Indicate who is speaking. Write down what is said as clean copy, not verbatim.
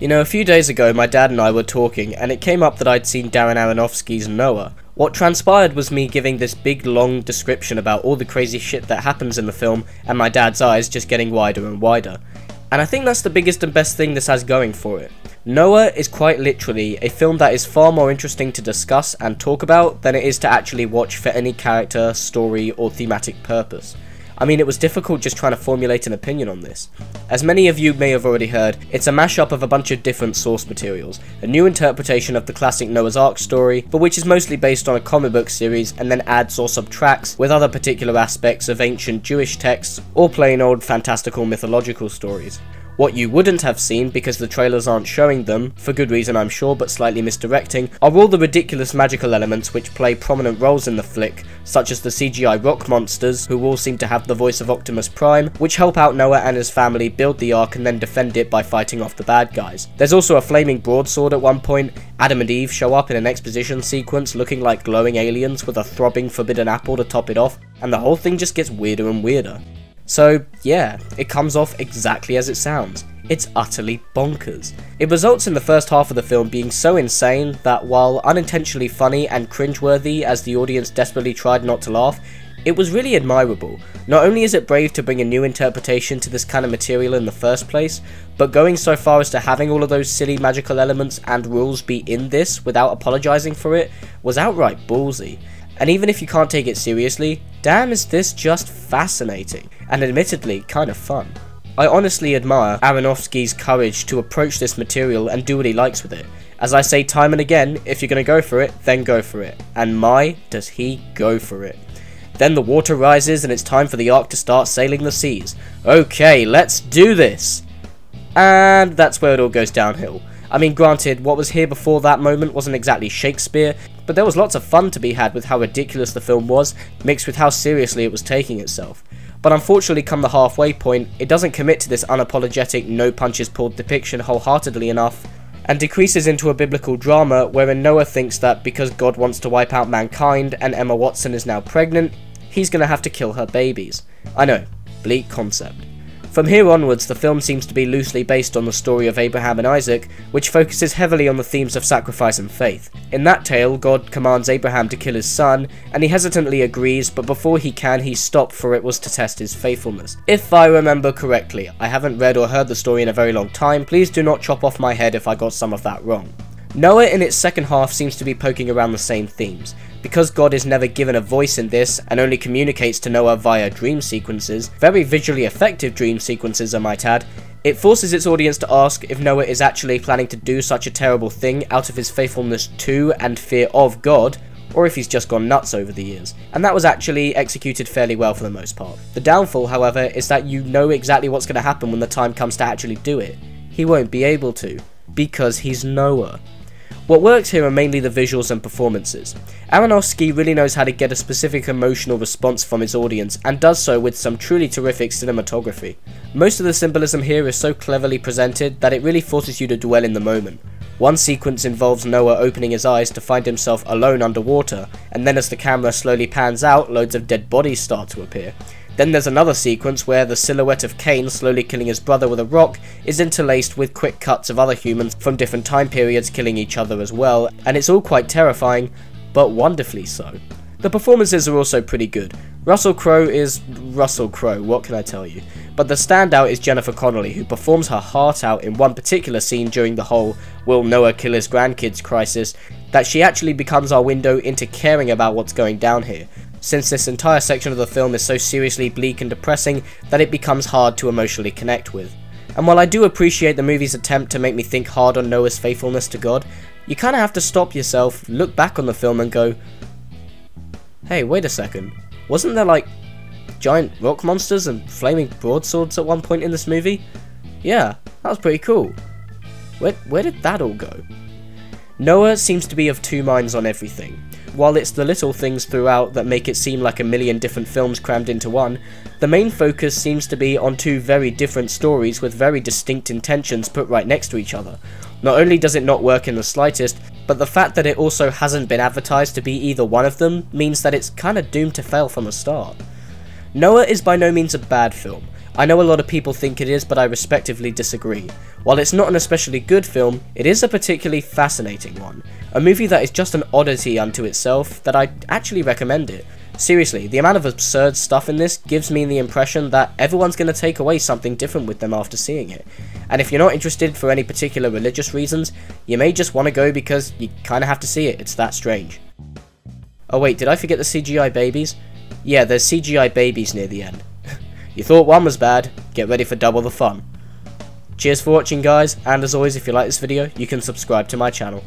Speaker 1: You know, a few days ago my dad and I were talking and it came up that I'd seen Darren Aronofsky's Noah. What transpired was me giving this big long description about all the crazy shit that happens in the film and my dad's eyes just getting wider and wider. And I think that's the biggest and best thing this has going for it. Noah is quite literally a film that is far more interesting to discuss and talk about than it is to actually watch for any character, story or thematic purpose. I mean, it was difficult just trying to formulate an opinion on this. As many of you may have already heard, it's a mashup of a bunch of different source materials, a new interpretation of the classic Noah's Ark story, but which is mostly based on a comic book series and then adds or subtracts with other particular aspects of ancient Jewish texts or plain old fantastical mythological stories. What you wouldn't have seen, because the trailers aren't showing them, for good reason I'm sure but slightly misdirecting, are all the ridiculous magical elements which play prominent roles in the flick, such as the CGI rock monsters, who all seem to have the voice of Optimus Prime, which help out Noah and his family build the Ark and then defend it by fighting off the bad guys. There's also a flaming broadsword at one point, Adam and Eve show up in an exposition sequence looking like glowing aliens with a throbbing forbidden apple to top it off, and the whole thing just gets weirder and weirder. So yeah, it comes off exactly as it sounds. It's utterly bonkers. It results in the first half of the film being so insane that while unintentionally funny and cringeworthy as the audience desperately tried not to laugh, it was really admirable. Not only is it brave to bring a new interpretation to this kind of material in the first place, but going so far as to having all of those silly magical elements and rules be in this without apologising for it was outright ballsy. And even if you can't take it seriously, damn is this just fascinating, and admittedly kind of fun. I honestly admire Aronofsky's courage to approach this material and do what he likes with it. As I say time and again, if you're gonna go for it, then go for it. And my, does he go for it. Then the water rises and it's time for the Ark to start sailing the seas. Okay, let's do this! And that's where it all goes downhill. I mean, granted, what was here before that moment wasn't exactly Shakespeare, but there was lots of fun to be had with how ridiculous the film was, mixed with how seriously it was taking itself. But unfortunately, come the halfway point, it doesn't commit to this unapologetic, no punches pulled depiction wholeheartedly enough, and decreases into a biblical drama wherein Noah thinks that because God wants to wipe out mankind and Emma Watson is now pregnant, he's gonna have to kill her babies. I know, bleak concept. From here onwards, the film seems to be loosely based on the story of Abraham and Isaac, which focuses heavily on the themes of sacrifice and faith. In that tale, God commands Abraham to kill his son, and he hesitantly agrees, but before he can, he stopped, for it was to test his faithfulness. If I remember correctly, I haven't read or heard the story in a very long time, please do not chop off my head if I got some of that wrong. Noah in its second half seems to be poking around the same themes. Because God is never given a voice in this and only communicates to Noah via dream sequences, very visually effective dream sequences I might add, it forces its audience to ask if Noah is actually planning to do such a terrible thing out of his faithfulness to and fear of God, or if he's just gone nuts over the years. And that was actually executed fairly well for the most part. The downfall, however, is that you know exactly what's going to happen when the time comes to actually do it. He won't be able to, because he's Noah. What works here are mainly the visuals and performances. Aronofsky really knows how to get a specific emotional response from his audience, and does so with some truly terrific cinematography. Most of the symbolism here is so cleverly presented that it really forces you to dwell in the moment. One sequence involves Noah opening his eyes to find himself alone underwater, and then as the camera slowly pans out, loads of dead bodies start to appear. Then there's another sequence where the silhouette of Cain slowly killing his brother with a rock is interlaced with quick cuts of other humans from different time periods killing each other as well, and it's all quite terrifying, but wonderfully so. The performances are also pretty good. Russell Crowe is Russell Crowe, what can I tell you? But the standout is Jennifer Connelly, who performs her heart out in one particular scene during the whole "will Noah kill his grandkids" crisis, that she actually becomes our window into caring about what's going down here, since this entire section of the film is so seriously bleak and depressing that it becomes hard to emotionally connect with. And while I do appreciate the movie's attempt to make me think hard on Noah's faithfulness to God, you kinda have to stop yourself, look back on the film and go, hey, wait a second, wasn't there like giant rock monsters and flaming broadswords at one point in this movie? Yeah, that was pretty cool. Where did that all go? Noah seems to be of two minds on everything. While it's the little things throughout that make it seem like a million different films crammed into one, the main focus seems to be on two very different stories with very distinct intentions put right next to each other. Not only does it not work in the slightest, but the fact that it also hasn't been advertised to be either one of them means that it's kinda doomed to fail from the start. Noah is by no means a bad film. I know a lot of people think it is, but I respectively disagree. While it's not an especially good film, it is a particularly fascinating one. A movie that is just an oddity unto itself that I'd actually recommend it. Seriously, the amount of absurd stuff in this gives me the impression that everyone's going to take away something different with them after seeing it. And if you're not interested for any particular religious reasons, you may just want to go because you kind of have to see it, it's that strange. Oh wait, did I forget the CGI babies? Yeah, there's CGI babies near the end. You thought one was bad, get ready for double the fun. Cheers for watching guys, and as always if you like this video, you can subscribe to my channel.